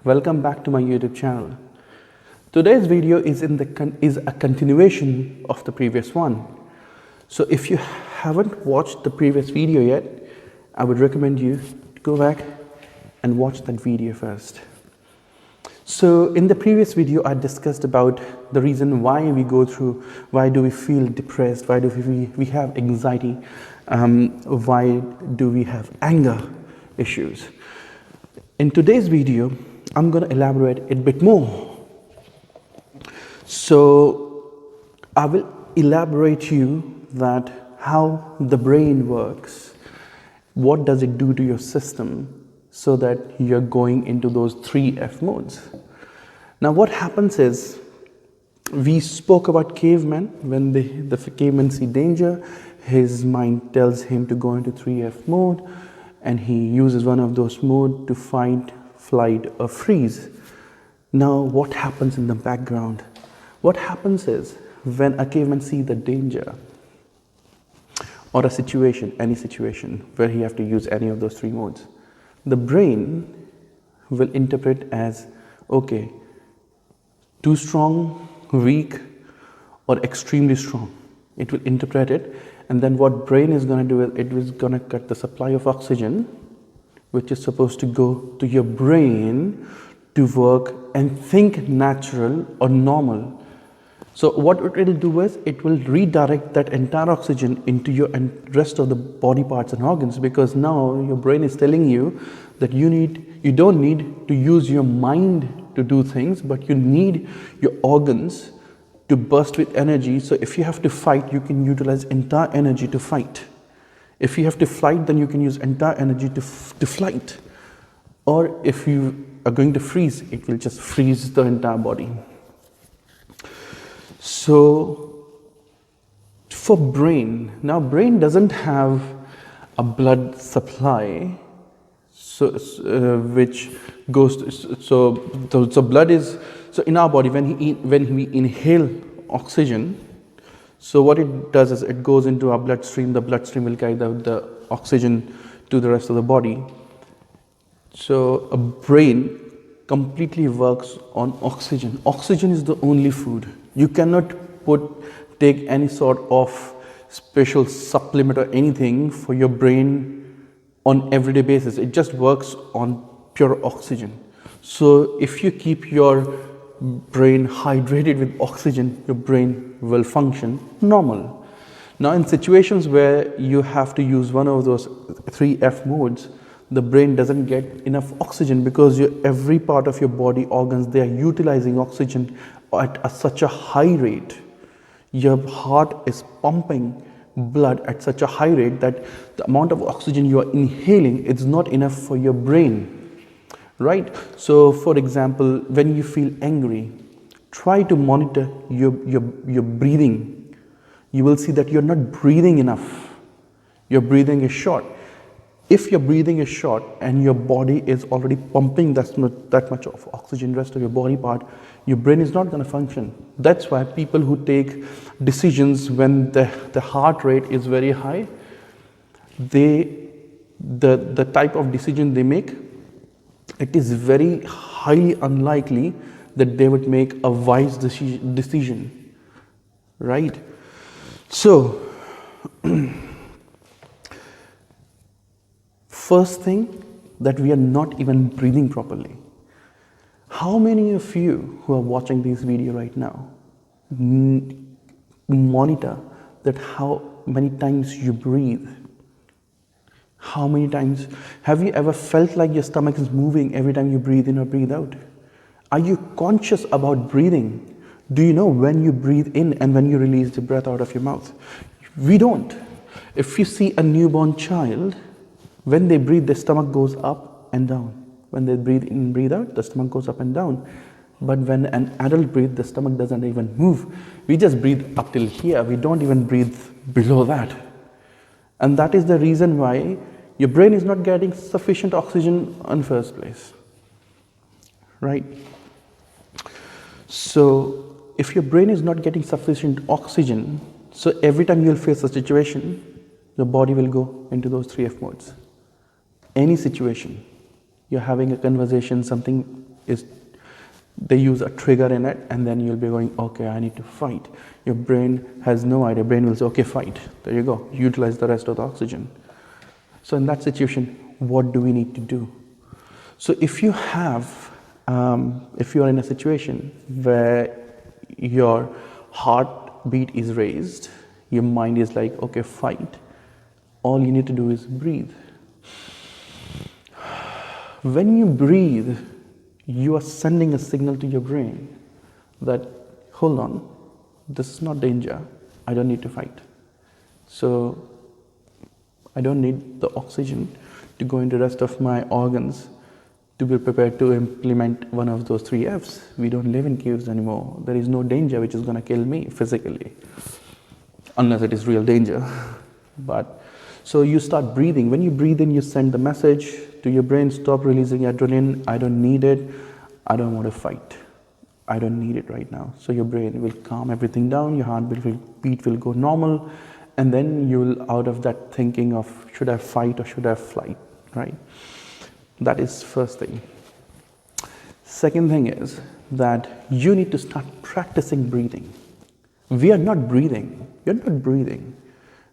Welcome back to my YouTube channel. Today's video is a continuation of the previous one. So if you haven't watched the previous video yet, I would recommend you to go back and watch that video first. So in the previous video, I discussed about the reason why we go through, why do we feel depressed, why do we have anxiety, why do we have anger issues. In today's video, I'm going to elaborate a bit more. So I will elaborate you that how the brain works, what does it do to your system so that you're going into those 3F modes. Now what happens is, we spoke about cavemen. When the cavemen see danger, his mind tells him to go into 3F mode, and he uses one of those modes to fight, flight or freeze. Now what happens in the background? What happens is, when a caveman sees the danger or a situation, any situation where he have to use any of those 3 modes, the brain will interpret as, okay, too strong, weak or extremely strong. It will interpret it, and then what brain is going to do is it is going to cut the supply of oxygen, which is supposed to go to your brain to work and think natural or normal. So what it will do is, it will redirect that entire oxygen into your rest of the body parts and organs, because now your brain is telling you that you don't need to use your mind to do things, but you need your organs to burst with energy. So if you have to fight, you can utilize entire energy to fight. If you have to flight, then you can use entire energy to flight. Or if you are going to freeze, it will just freeze the entire body. So for brain, now brain doesn't have a blood supply, which goes to, so blood is, so in our body, when we inhale oxygen, so what it does is it goes into our bloodstream. The bloodstream will carry the oxygen to the rest of the body. So a brain completely works on oxygen. Oxygen is the only food. You cannot take any sort of special supplement or anything for your brain on everyday basis. It just works on pure oxygen. So if you keep your brain hydrated with oxygen, your brain will function normal. Now in situations where you have to use one of those 3F modes, the brain doesn't get enough oxygen, because every part of your body organs, they are utilizing oxygen at such a high rate. Your heart is pumping blood at such a high rate that the amount of oxygen you are inhaling is not enough for your brain, right? So for example, when you feel angry, try to monitor your breathing. You will see that you're not breathing enough. Your breathing is short. If your breathing is short and your body is already pumping that much of oxygen, rest of your body part, your brain is not going to function. That's why people who take decisions when the heart rate is very high, the type of decision they make, it is very highly unlikely that they would make a wise decision, right? So first thing, that we are not even breathing properly. How many of you who are watching this video right now monitor that how many times you breathe? How many times have you ever felt like your stomach is moving every time you breathe in or breathe out? Are you conscious about breathing? Do you know when you breathe in and when you release the breath out of your mouth? We don't. If you see a newborn child, when they breathe, their stomach goes up and down. When they breathe in, breathe out, the stomach goes up and down. But when an adult breathes, the stomach doesn't even move. We just breathe up till here. We don't even breathe below that. And that is the reason why your brain is not getting sufficient oxygen in the first place, right? So if your brain is not getting sufficient oxygen, so every time you'll face a situation, your body will go into those 3F modes. Any situation, you're having a conversation, something is they use a trigger in it, and then you'll be going, okay, I need to fight. Your brain has no idea. Brain will say, okay, fight. There you go. Utilize the rest of the oxygen. So in that situation, what do we need to do? So if you are in a situation where your heartbeat is raised, your mind is like, okay, fight, all you need to do is breathe. When you breathe, you are sending a signal to your brain that, hold on, this is not danger, I don't need to fight. So I don't need the oxygen to go into the rest of my organs to be prepared to implement one of those 3 F's. We don't live in caves anymore. There is no danger which is going to kill me physically, unless it is real danger. But so you start breathing. When you breathe in, you send the message to your brain, stop releasing adrenaline. I don't need it. I don't want to fight. I don't need it right now. So your brain will calm everything down. Your heartbeat will go normal. And then you will out of that thinking of should I fight or should I flight, right? That is first thing. Second thing is that you need to start practicing breathing. We are not breathing. You're not breathing.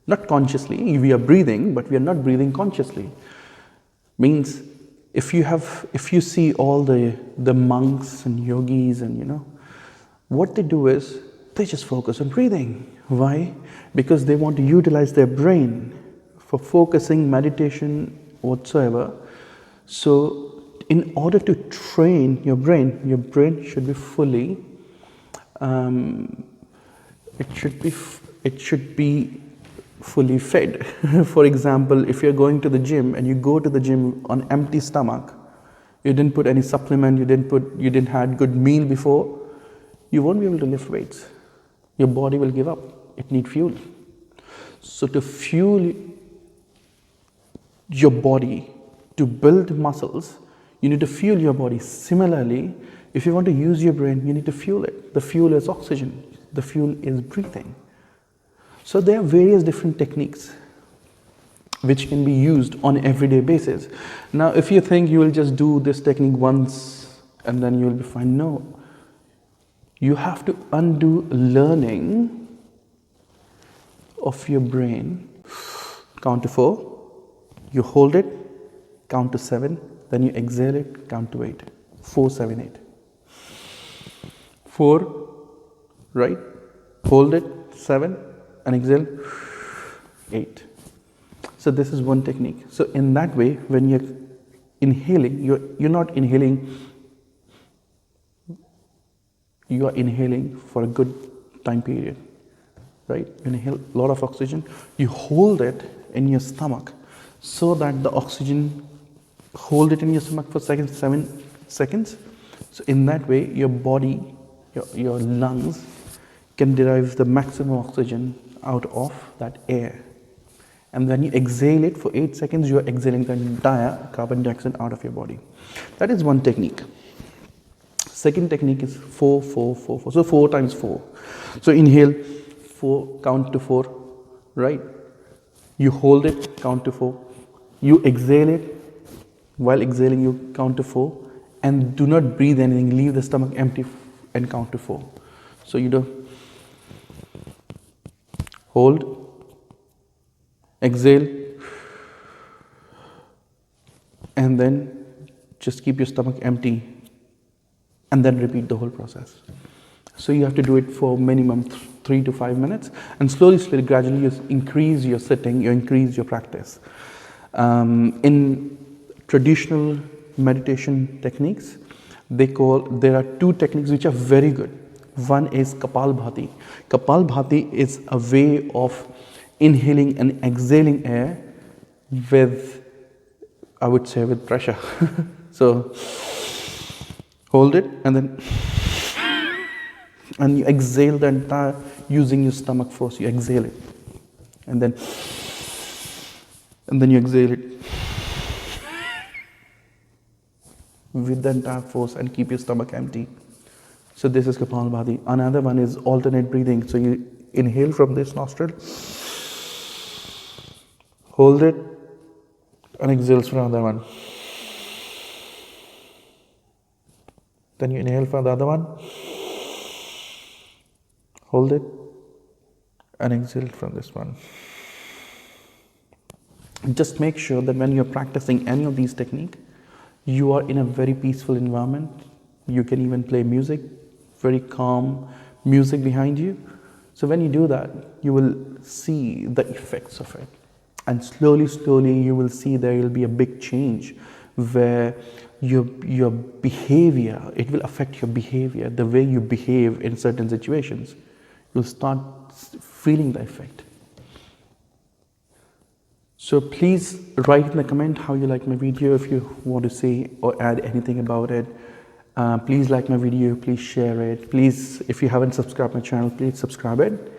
Not consciously. We are breathing, but we are not breathing consciously. Means if you see all the monks and yogis and what they do is they just focus on breathing. Why? Because they want to utilize their brain for focusing, meditation, whatsoever. So in order to train your brain should be fully, it should be fully fed. For example, if you're going to the gym and you go to the gym on empty stomach, you didn't put any supplement, you didn't had good meal before, you won't be able to lift weights. Your body will give up. It needs fuel. So to fuel your body, to build muscles, you need to fuel your body. Similarly, if you want to use your brain, you need to fuel it. The fuel is oxygen. The fuel is breathing. So there are various different techniques which can be used on an everyday basis. Now, if you think you will just do this technique once and then you will be fine, no. You have to undo learning of your brain. Count to 4, you hold it, count to 7, then you exhale it, count to 8. 4, 7, 8. 4, right? Hold it, 7, and exhale, 8. So this is one technique. So in that way, when you're inhaling, you're not inhaling, you are inhaling for a good time period, right? You inhale a lot of oxygen, you hold it in your stomach so that the oxygen, hold it in your stomach for 7 seconds. So in that way, your body, your lungs can derive the maximum oxygen out of that air. And when you exhale it for 8 seconds, you are exhaling the entire carbon dioxide out of your body. That is one technique. Second technique is 4, 4, 4, 4. So 4 times 4. So inhale, 4, count to 4, right? You hold it, count to 4. You exhale it. While exhaling, you count to 4. And do not breathe anything. Leave the stomach empty and count to 4. So you do hold, exhale, and then just keep your stomach empty and then repeat the whole process. So you have to do it for minimum 3 to 5 minutes, and slowly, gradually you increase your sitting, you increase your practice. In traditional meditation techniques, there are 2 techniques which are very good. One is Kapalbhati. Kapalbhati is a way of inhaling and exhaling air with, I would say, with pressure. So hold it and then you exhale the entire, using your stomach force, you exhale it and then you exhale it with the entire force and keep your stomach empty. So this is Kapalbhati. Another one is alternate breathing. So you inhale from this nostril, hold it, and exhale from another one. Then you inhale for the other one. Hold it and exhale from this one. Just make sure that when you're practicing any of these techniques, you are in a very peaceful environment. You can even play music, very calm music behind you. So when you do that, you will see the effects of it. And slowly, slowly, you will see there will be a big change where your behavior, it will affect your behavior, the way you behave in certain situations. You'll start feeling the effect. So please write in the comment how you like my video. If you want to say or add anything about it, please like my video, please share it. Please, if you haven't subscribed my channel, please subscribe it.